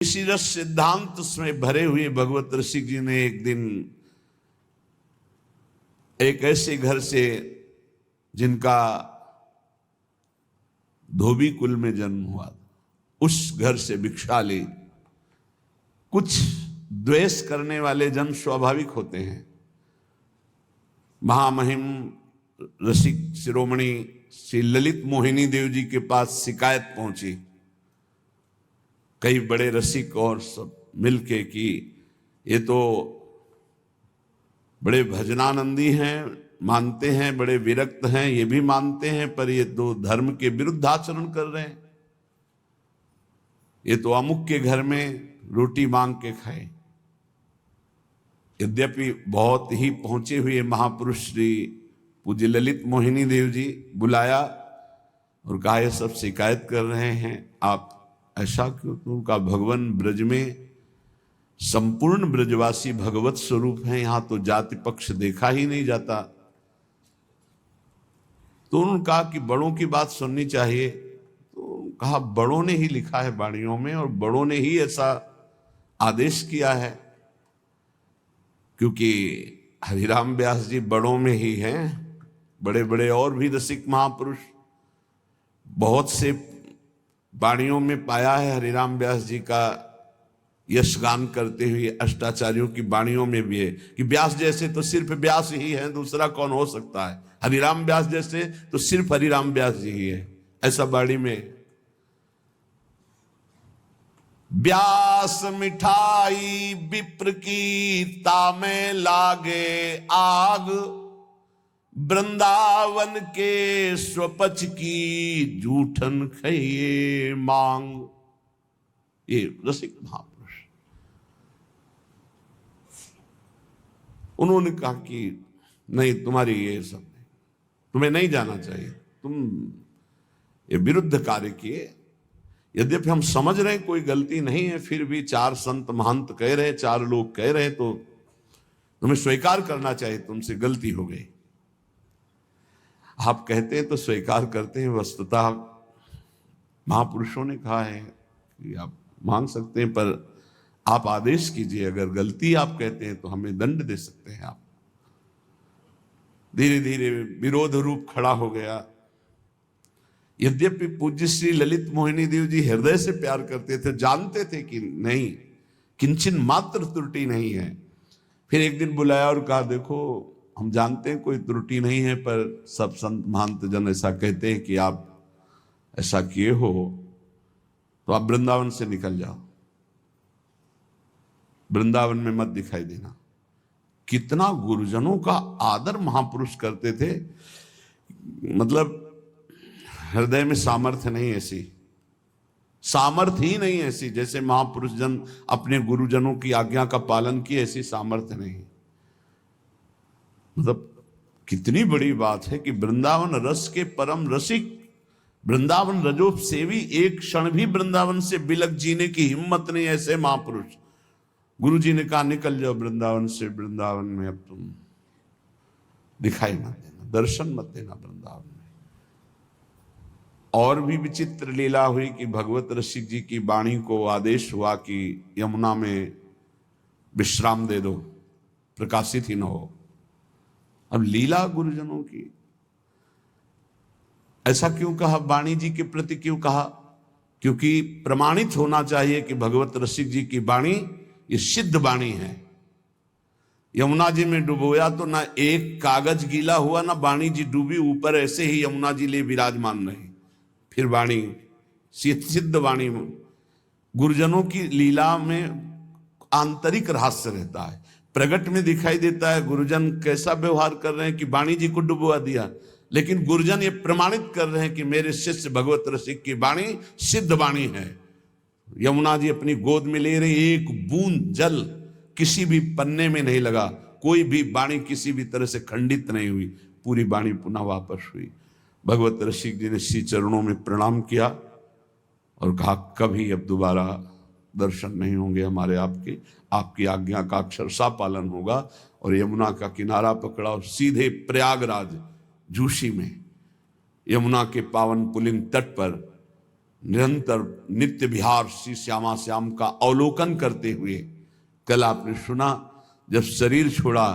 इसी रस सिद्धांत में भरे हुए भगवत ऋषि जी ने एक दिन एक ऐसे घर से जिनका धोबी कुल में जन्म हुआ उस घर से भिक्षा ली। कुछ द्वेष करने वाले जन स्वाभाविक होते हैं। महामहिम रसिक शिरोमणि श्री ललित मोहिनी देव जी के पास शिकायत पहुंची कई बड़े रसिक और सब मिलके कि ये तो बड़े भजनानंदी हैं, मानते हैं, बड़े विरक्त हैं, ये भी मानते हैं, पर ये तो धर्म के विरुद्ध आचरण कर रहे हैं। ये तो अमुक के घर में रोटी मांग के खाए। यद्यपि बहुत ही पहुंचे हुए महापुरुष श्री पूज्य ललित मोहिनी देव जी बुलाया और कहा ये सब शिकायत कर रहे हैं, आप ऐसा क्यों? उनका भगवान ब्रज में संपूर्ण ब्रजवासी भगवत स्वरूप हैं, यहां तो जाति पक्ष देखा ही नहीं जाता। तो उन्होंने कहा कि बड़ों की बात सुननी चाहिए। तो कहा बड़ों ने ही लिखा है वाणियों में और बड़ों ने ही ऐसा आदेश किया है, क्योंकि हरिराम व्यास जी बड़ों में ही हैं। बड़े बड़े और भी रसिक महापुरुष बहुत से वाणियों में पाया है हरिराम व्यास जी का यशगान करते हुए। अष्टाचार्यों की वाणियों में भी है कि व्यास जैसे तो सिर्फ व्यास ही है, दूसरा कौन हो सकता है। हरिराम व्यास जैसे तो सिर्फ हरिराम व्यास जी ही है, ऐसा वाणी में। व्यास मिठाई विप्र की तामे लागे आग, वृंदावन के स्वपच की जूठन खइए मांग। ये रसिक महापुरुष उन्होंने कहा कि नहीं, तुम्हारी ये सब नहीं, तुम्हें नहीं जाना चाहिए, तुम ये विरुद्ध कार्य किए। यद्यपि हम समझ रहे हैं कोई गलती नहीं है, फिर भी चार संत महंत कह रहे, चार लोग कह रहे, तो तुम्हें स्वीकार करना चाहिए, तुमसे गलती हो गई। आप कहते हैं तो स्वीकार करते हैं। वस्तुतः महापुरुषों ने कहा है कि आप मांग सकते हैं, पर आप आदेश कीजिए, अगर गलती आप कहते हैं तो हमें दंड दे सकते हैं आप। धीरे धीरे विरोध रूप खड़ा हो गया। यद्यपि पूज्य श्री ललित मोहिनी देव जी हृदय से प्यार करते थे, जानते थे कि नहीं, किंचन मात्र त्रुटि नहीं है। फिर एक दिन बुलाया और कहा देखो, हम जानते हैं कोई त्रुटि नहीं है, पर सब संत महंत जन ऐसा कहते हैं कि आप ऐसा किए हो, तो आप वृंदावन से निकल जाओ, वृंदावन में मत दिखाई देना। कितना गुरुजनों का आदर महापुरुष करते थे। मतलब हृदय में सामर्थ्य नहीं ऐसी, सामर्थ्य ही नहीं ऐसी, जैसे महापुरुष जन अपने गुरुजनों की आज्ञा का पालन किए, ऐसी सामर्थ्य नहीं। मतलब कितनी बड़ी बात है कि वृंदावन रस के परम रसिक, वृंदावन रजोप सेवी, एक क्षण भी वृंदावन से बिलक जीने की हिम्मत नहीं, ऐसे महापुरुष। गुरु जी ने कहा निकल जाओ वृंदावन से, वृंदावन में अब तुम दिखाई मत देना, दर्शन मत देना वृंदावन में। और भी विचित्र लीला हुई कि भगवत रसिक जी की वाणी को आदेश हुआ कि यमुना में विश्राम दे दो, प्रकाशित ही न हो। अब लीला गुरुजनों की, ऐसा क्यों कहा, वाणी जी के प्रति क्यों कहा? क्योंकि प्रमाणित होना चाहिए कि भगवत रसिक जी की वाणी ये सिद्ध वाणी है। यमुना जी में डुबोया तो ना एक कागज गीला हुआ, ना वाणी जी डूबी, ऊपर ऐसे ही यमुना जी ले विराजमान रही। फिर वाणी सिद्ध वाणी। गुरुजनों की लीला में आंतरिक रहस्य रहता है, प्रगट में दिखाई देता है गुरुजन कैसा व्यवहार कर रहे हैं कि वाणी जी को डुबवा दिया, लेकिन गुरुजन ये प्रमाणित कर रहे हैं कि मेरे शिष्य भगवत रसिक की वाणी सिद्ध वाणी है। यमुना जी अपनी गोद में ले रही, एक बूंद जल किसी भी पन्ने में नहीं लगा, कोई भी वाणी किसी भी तरह से खंडित नहीं हुई, पूरी वाणी पुनः वापस हुई। भगवत रसिक जी ने श्री चरणों में प्रणाम किया और कहा कभी अब दोबारा दर्शन नहीं होंगे हमारे आपके, आपकी आज्ञा का अक्षरशः पालन होगा। और यमुना का किनारा पकड़ा और सीधे प्रयागराज झूसी में यमुना के पावन पुलिन तट पर निरंतर नित्य विहार श्री श्यामा श्याम का अवलोकन करते हुए, कल आपने सुना जब शरीर छोड़ा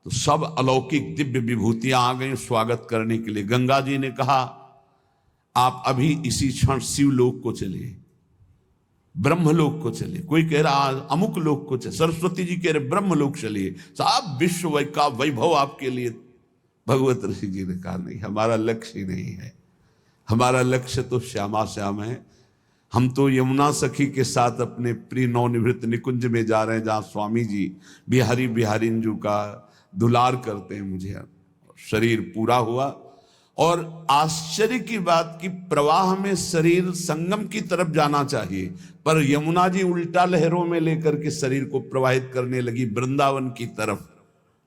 तो सब अलौकिक दिव्य विभूतियां आ गई स्वागत करने के लिए। गंगा जी ने कहा आप अभी इसी क्षण शिवलोक को चलिए, ब्रह्मलोक को चलिए। कोई कह रहा अमुक लोक को चलिए, सरस्वती जी कह रहे ब्रह्मलोक चलिए। सब विश्व का वैभव आपके लिए। भगवत ऋषि जी ने कहा नहीं, हमारा लक्ष्य ही नहीं है, हमारा लक्ष्य तो श्यामा श्याम है। हम तो यमुना सखी के साथ अपने प्रिय नवनिवृत्त निकुंज में जा रहे हैं, जहाँ स्वामी जी बिहारी बिहारिंजू का दुलार करते हैं। मुझे शरीर पूरा हुआ और आश्चर्य की बात कि प्रवाह में शरीर संगम की तरफ जाना चाहिए, पर यमुना जी उल्टा लहरों में लेकर के शरीर को प्रवाहित करने लगी वृंदावन की तरफ।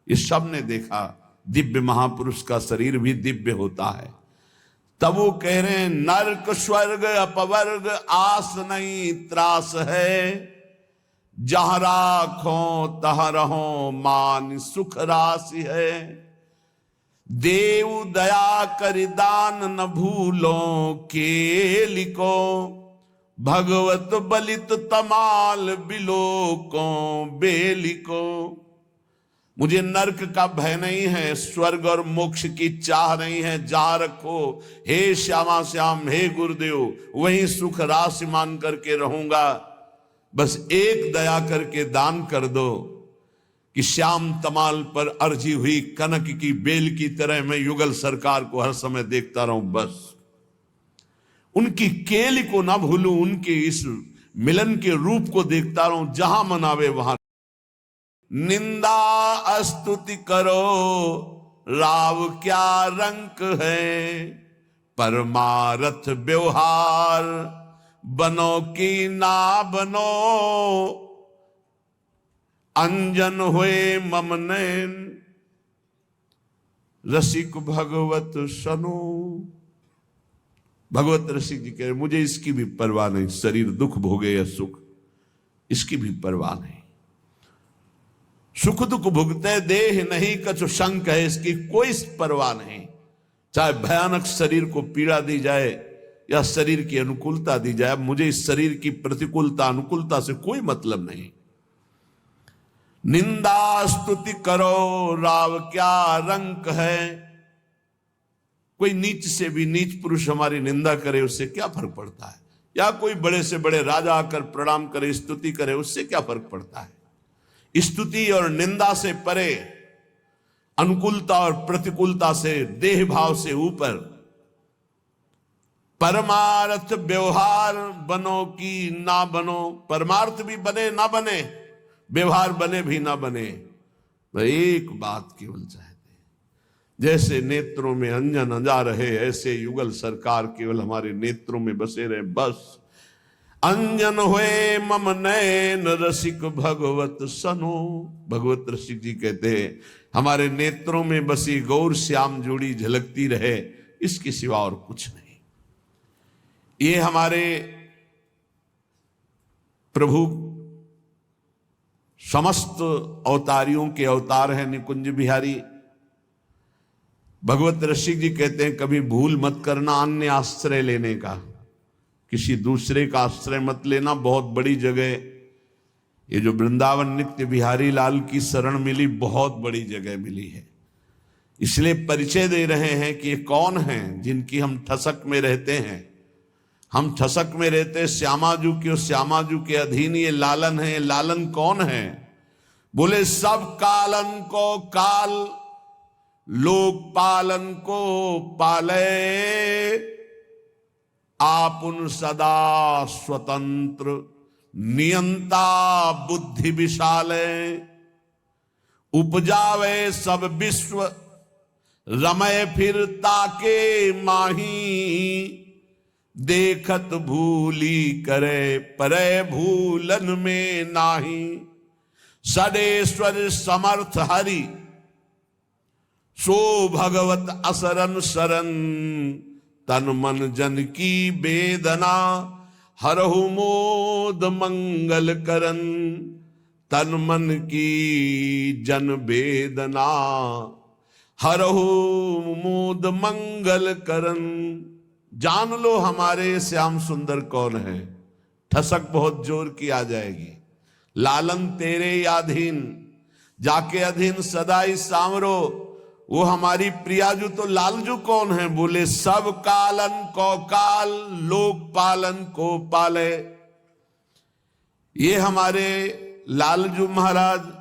इस सब ने देखा दिव्य महापुरुष का शरीर भी दिव्य होता है। तब वो कह रहे हैं नरक स्वर्ग अपवर्ग आस नहीं त्रास है, जहां राखो तह रहो मान सुख राशि है। देव दया कर दान न भूलो के लिको, भगवत बलित तमाल बिलोको बेलिको। मुझे नरक का भय नहीं है, स्वर्ग और मोक्ष की चाह नहीं है। जा रखो हे श्यामा श्याम, हे गुरुदेव, वहीं सुख राशि मान करके रहूंगा। बस एक दया करके दान कर दो कि श्याम तमाल पर अर्जी हुई कनक की बेल की तरह मैं युगल सरकार को हर समय देखता रहूं। बस उनकी केल को ना भूलूं, उनके इस मिलन के रूप को देखता रहूं। जहां मनावे वहां निंदा स्तुति करो राव क्या रंक है, परमारथ व्यवहार बनो कि ना बनो। अंजन हुए मम नैन रसिक भगवत सनो। भगवत रसिक जी कह रहे मुझे इसकी भी परवाह नहीं, शरीर दुख भोगे या सुख, इसकी भी परवाह नहीं। सुख दुख भुगते देह नहीं कछु शंक है, इसकी कोई परवाह नहीं। चाहे भयानक शरीर को पीड़ा दी जाए या शरीर की अनुकूलता दी जाए, मुझे इस शरीर की प्रतिकूलता अनुकूलता से कोई मतलब नहीं। निंदा स्तुति करो राव क्या रंक है। कोई नीच से भी नीच पुरुष हमारी निंदा करे उससे क्या फर्क पड़ता है, या कोई बड़े से बड़े राजा आकर प्रणाम करे स्तुति करे उससे क्या फर्क पड़ता है। स्तुति और निंदा से परे, अनुकूलता और प्रतिकूलता से, देह भाव से ऊपर परमार्थ व्यवहार बनो कि ना बनो। परमार्थ भी बने ना बने, व्यवहार बने भी ना बने, तो एक बात केवल चाहते हैं, जैसे नेत्रों में अंजन जा रहे ऐसे युगल सरकार केवल हमारे नेत्रों में बसे रहे। बस अंजन हुए मम नैन रसिक भगवत सनो। भगवत रसिक जी कहते हैं हमारे नेत्रों में बसी गौर श्याम जोड़ी झलकती रहे, इसके सिवा और कुछ नहीं। ये हमारे प्रभु समस्त अवतारियों के अवतार हैं निकुंज बिहारी। भगवत रसिक जी कहते हैं कभी भूल मत करना अन्य आश्रय लेने का, किसी दूसरे का आश्रय मत लेना। बहुत बड़ी जगह ये जो वृंदावन नित्य बिहारी लाल की शरण मिली, बहुत बड़ी जगह मिली है। इसलिए परिचय दे रहे हैं कि ये कौन हैं जिनकी हम ठसक में रहते हैं। हम ठसक में रहते श्यामाजू की, और श्यामाजू के अधीन ये लालन है। लालन कौन है? बोले सब कालन को काल, लोक पालन को पाले। आपुन सदा स्वतंत्र नियंता बुद्धि विशाले। उपजावे सब विश्व रमय फिर ताके माही। देखत भूली करे परे भूलन में नाही। सडेश्वर समर्थ हरि सो भगवत असरन शरण। तन मन जन की वेदना हरहु मोद मंगल करन। तन मन की जन वेदना हरहु मोद मंगल करन। जान लो हमारे श्याम सुंदर कौन है, ठसक बहुत जोर की आ जाएगी। लालन तेरे अधीन, जाके अधीन सदाई सांवरो, वो हमारी प्रियाजू तो लालजू कौन है? बोले सब कालन को काल, लोक पालन को पाले। ये हमारे लालजू महाराज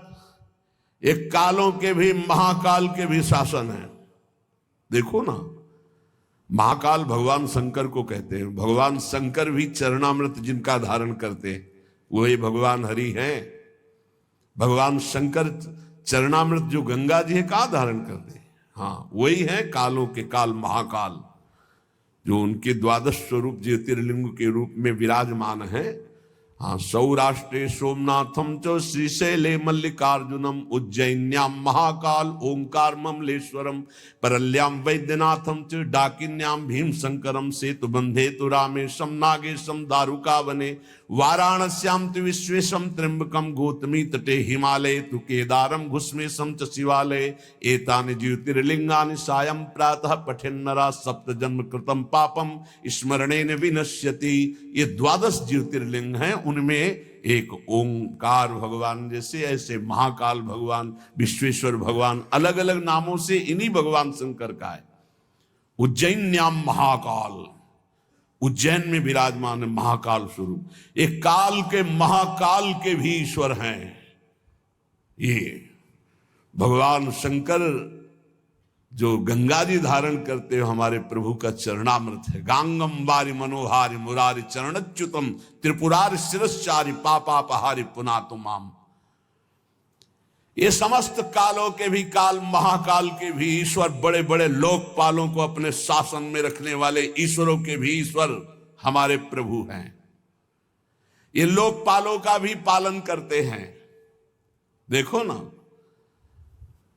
एक कालों के भी महाकाल के भी शासन है। देखो ना, महाकाल भगवान शंकर को कहते हैं। भगवान शंकर भी चरणामृत जिनका धारण करते हैं वही भगवान हरि हैं। भगवान शंकर चरणामृत जो गंगा जी है कहाँ धारण करते हैं? हाँ, वही है कालों के काल महाकाल, जो उनके द्वादश स्वरूप ज्योतिर्लिंग के रूप में विराजमान है। हाँ, सौराष्ट्रे सोमनाथम च श्रीशैले मल्लिकार्जुनम, उज्जैन्याम महाकाल ओंकार ममलेश्वरम, परल्याम वैद्यनाथम च डाकिन्याम भीम शंकरम, सेतु बंधे तु रामेशम नागेशम दारुकावने, वाराणस्याम तु विश्वेशम त्र्यंबकम, गौतमी तटे हिमालय तु केदारम, घुस्मेशम च शिवालय, एतानि ज्योतिर्लिंगानि सायं प्रातः पठेन्नरा, सप्त जन्म कृतम पापम स्मरणेन विनश्यति। ये द्वादश ज्योतिर्लिंग हैं, उनमें एक ओंकार भगवान जैसे, ऐसे महाकाल भगवान, विश्वेश्वर भगवान, अलग अलग नामों से इन्हीं भगवान शंकर का है। उज्जैन्याम महाकाल, उज्जैन में विराजमान है महाकाल स्वरूप। एक काल के महाकाल के भी ईश्वर हैं ये भगवान शंकर, जो गंगा जी धारण करते हो हमारे प्रभु का चरणामृत है। गांगम बारी मनोहारी मुरारी चरणच्युतम, त्रिपुरारि शिरश्चारी पापापहारी पुनातुमाम। ये समस्त कालों के भी काल, महाकाल के भी ईश्वर, बड़े बड़े लोकपालों को अपने शासन में रखने वाले ईश्वरों के भी ईश्वर हमारे प्रभु हैं। ये लोकपालों का भी पालन करते हैं। देखो ना,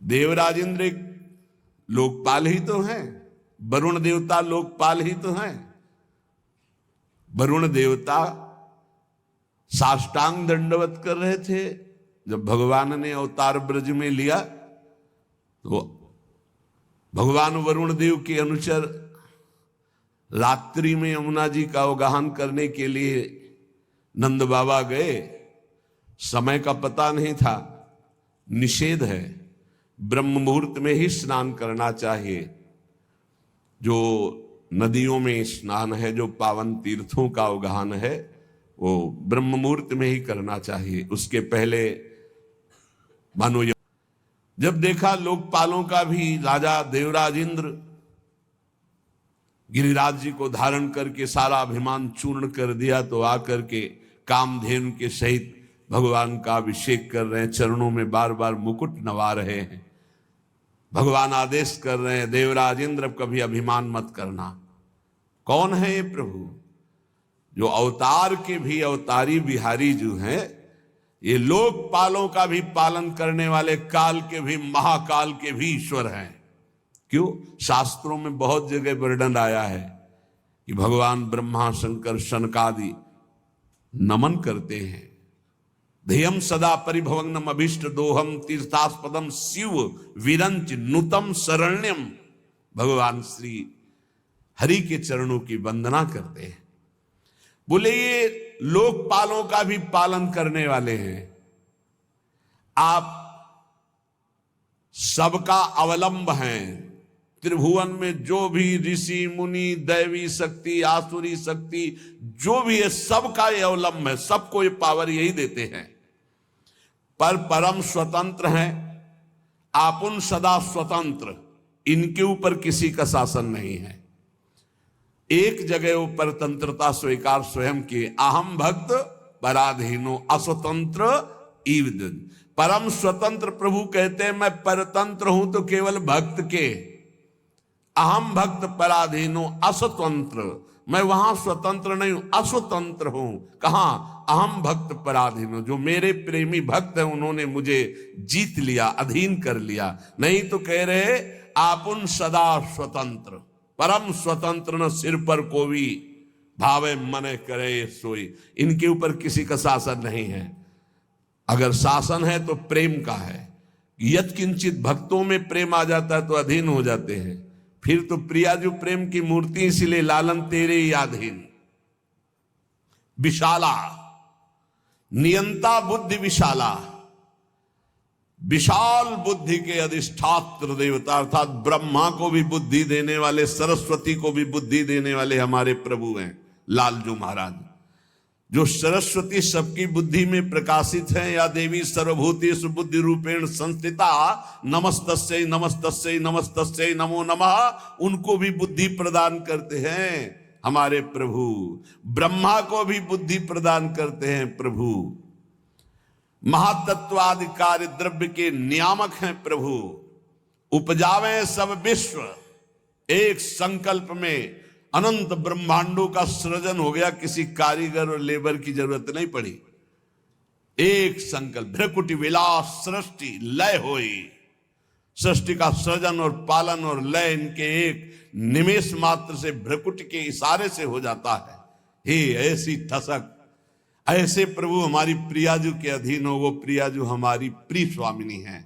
देवराज इंद्र एक लोकपाल ही तो हैं, वरुण देवता लोकपाल ही तो हैं। वरुण देवता साष्टांग दंडवत कर रहे थे जब भगवान ने अवतार ब्रज में लिया, तो भगवान वरुण देव के अनुचर रात्रि में यमुना जी का अवगाहन करने के लिए नंद बाबा गए। समय का पता नहीं था, निषेध है, ब्रह्म मुहूर्त में ही स्नान करना चाहिए। जो नदियों में स्नान है, जो पावन तीर्थों का अवगाहन है, वो ब्रह्म मुहूर्त में ही करना चाहिए। उसके पहले मानो जब देखा लोकपालों का भी राजा देवराज इंद्र गिरिराज जी को धारण करके सारा अभिमान चूर्ण कर दिया, तो आकर के कामधेनु के सहित भगवान का अभिषेक कर रहे हैं, चरणों में बार बार मुकुट नवा रहे हैं। भगवान आदेश कर रहे हैं, देवराज इंद्र कभी अभिमान मत करना। कौन है ये प्रभु? जो अवतार के भी अवतारी बिहारी जो हैं, ये लोकपालों का भी पालन करने वाले, काल के भी महाकाल के भी ईश्वर हैं। क्यों? शास्त्रों में बहुत जगह वर्णन आया है कि भगवान ब्रह्मा शंकर शनकादि नमन करते हैं। ध्येयम सदा परिभवग्नम अभीष्ट दोहम, तीर्थास्पदम शिव विरंच नुतम शरण्यम। भगवान श्री हरि के चरणों की वंदना करते हैं। बोले ये लोकपालों का भी पालन करने वाले हैं। आप सबका अवलंब हैं। त्रिभुवन में जो भी ऋषि मुनि, दैवी शक्ति, आसुरी शक्ति, जो भी है, सबका ये अवलंब है। सबको ये पावर यही देते हैं। पर परम स्वतंत्र हैं। आपुन सदा स्वतंत्र, इनके ऊपर किसी का शासन नहीं है। एक जगह वो परतंत्रता स्वीकार स्वयं की, अहम भक्त पराधीनो अस्वतंत्र ईवदन। परम स्वतंत्र प्रभु कहते हैं मैं परतंत्र हूं तो केवल भक्त के, अहम भक्त पराधीनो अस्वतंत्र, मैं वहां स्वतंत्र नहीं हूं, अस्वतंत्र हूं। कहां? अहम भक्त पराधीनो, जो मेरे प्रेमी भक्त हैं उन्होंने मुझे जीत लिया, अधीन कर लिया। नहीं तो कह रहे आपुन सदा स्वतंत्र, परम स्वतंत्र न सिर पर कोई, भावे मने करे सोई। इनके ऊपर किसी का शासन नहीं है। अगर शासन है तो प्रेम का है। यत्किंचित भक्तों में प्रेम आ जाता है तो अधीन हो जाते हैं, फिर तो प्रियाजू प्रेम की मूर्ति, इसलिए लालन तेरे याधीन। विशाला, नियंता बुद्धि विशाला, विशाल बुद्धि के अधिष्ठात्र देवता अर्थात ब्रह्मा को भी बुद्धि देने वाले, सरस्वती को भी बुद्धि देने वाले हमारे प्रभु हैं लालजू महाराज। जो सरस्वती सबकी बुद्धि में प्रकाशित है, या देवी सर्वभूतेषु बुद्धि रूपेण संस्थिता नमस्तस्यै नमस्तस्यै नमस्तस्यै नमो नमः, उनको भी बुद्धि प्रदान करते हैं हमारे प्रभु। ब्रह्मा को भी बुद्धि प्रदान करते हैं प्रभु। महातत्वादि कार्य द्रव्य के नियामक हैं प्रभु। उपजावे सब विश्व, एक संकल्प में अनंत ब्रह्मांडों का सृजन हो गया, किसी कारीगर और लेबर की जरूरत नहीं पड़ी। एक संकल्प, भ्रकुटी विलास सृष्टि लय हुई। सृष्टि का सृजन और पालन और लय इनके एक निमेष मात्र से, भ्रकुटी के इशारे से हो जाता है। हे ऐसी ठसक, ऐसे प्रभु हमारी प्रियाजू के अधीन हो। वो प्रियाजू हमारी प्रिय स्वामिनी है,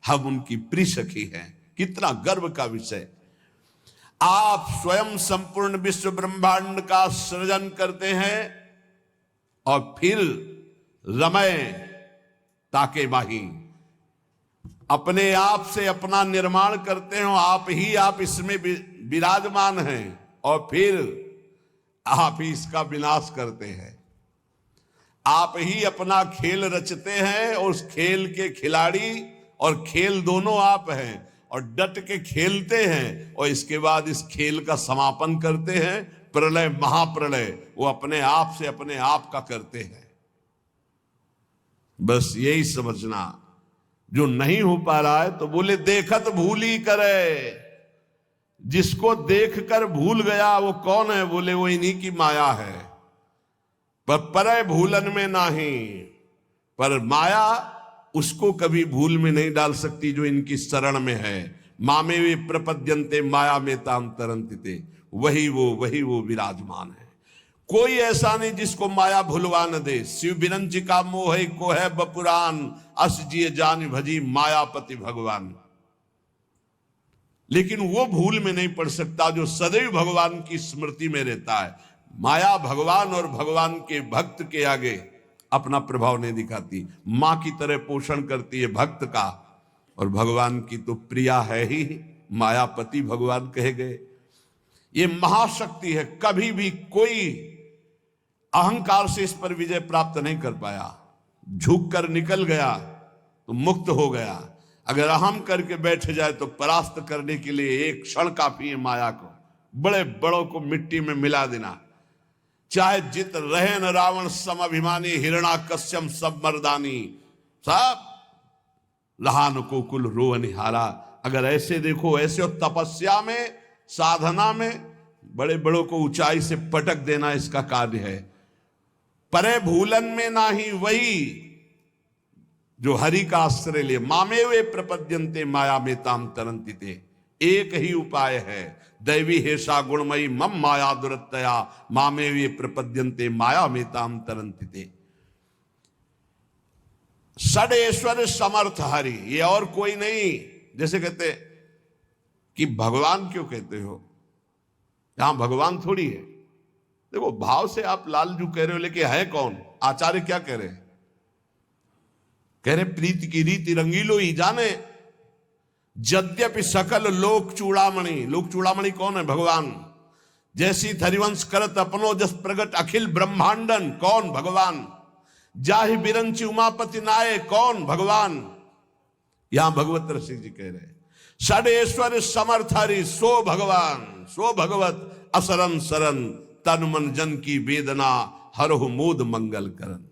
हम उनकी प्रिय सखी हैं। कितना गर्व का विषय। आप स्वयं संपूर्ण विश्व ब्रह्मांड का सृजन करते हैं और फिर रमय ताके बाही अपने आप से अपना निर्माण करते हो। आप इसमें विराजमान हैं और फिर आप ही इसका विनाश करते हैं। आप ही अपना खेल रचते हैं और उस खेल के खिलाड़ी और खेल दोनों आप हैं, और डट के खेलते हैं और इसके बाद इस खेल का समापन करते हैं। प्रलय, महाप्रलय वो अपने आप से अपने आप का करते हैं। बस यही समझना। जो नहीं हो पा रहा है तो बोले देखत भूली करे। जिसको देखकर भूल गया वो कौन है? बोले वो इन्हीं की माया है। पर परय भूलन में नहीं, पर माया उसको कभी भूल में नहीं डाल सकती जो इनकी शरण में है। मामे वे प्रपद्यन्ते माया में ताम तरंतिते, वही वो विराजमान है। कोई ऐसा नहीं जिसको माया भुलवा न दे। शिव बिरंची का मोह को है बपुरान, अस जिय जान भजी मायापति भगवान। लेकिन वो भूल में नहीं पड़ सकता जो सदैव भगवान की स्मृति में रहता है। माया भगवान और भगवान के भक्त के आगे अपना प्रभाव नहीं दिखाती। मां की तरह पोषण करती है भक्त का, और भगवान की तो प्रिया है ही, मायापति भगवान कहे गए। ये महाशक्ति है। कभी भी कोई अहंकार से इस पर विजय प्राप्त नहीं कर पाया। झुक कर निकल गया तो मुक्त हो गया। अगर अहम करके बैठ जाए तो परास्त करने के लिए एक क्षण काफी है माया को। बड़े बड़ों को मिट्टी में मिला देना। चाहे जित रहे न रावण सम अभिमानी, हिरणा कश्यम सब मर्दानी, सब लहान को कुल रो निहारा। अगर ऐसे देखो, ऐसे तपस्या में, साधना में बड़े बड़ों को ऊंचाई से पटक देना इसका कार्य है। परे भूलन में नाही, वही जो हरि का आश्रय ले। मामे वे प्रपद्यन्ते माया में ताम तरंतिते। एक ही उपाय है, दैवी हेषा गुणमयी मम माया दुरत्तया मामे वे प्रपद्यन्ते माया में ताम तरंतिते। षडेश्वर समर्थ हरि, ये और कोई नहीं। जैसे कहते कि भगवान क्यों कहते हो, यहां भगवान थोड़ी है। देखो भाव से आप लालजू कह रहे हो, लेकिन है कौन? आचार्य क्या कह रहे हैं? कह रहे प्रीति की रीति रंगीलो ही जाने, यद्यपि सकल लोक चूड़ामणि। लोक चूड़ामणि कौन है? भगवान। जैसी हरिवंश करत अपनो जस प्रगट अखिल ब्रह्मांडन, कौन? भगवान। जाहि बिरंची उमापति नाये, कौन? भगवान। यहां भगवत रसिक जी कह रहे षडेश्वर समर्थ हरि, सो भगवान, सो भगवत असरन सरन, तन मन जन की वेदना हरहु मोद मंगल करन।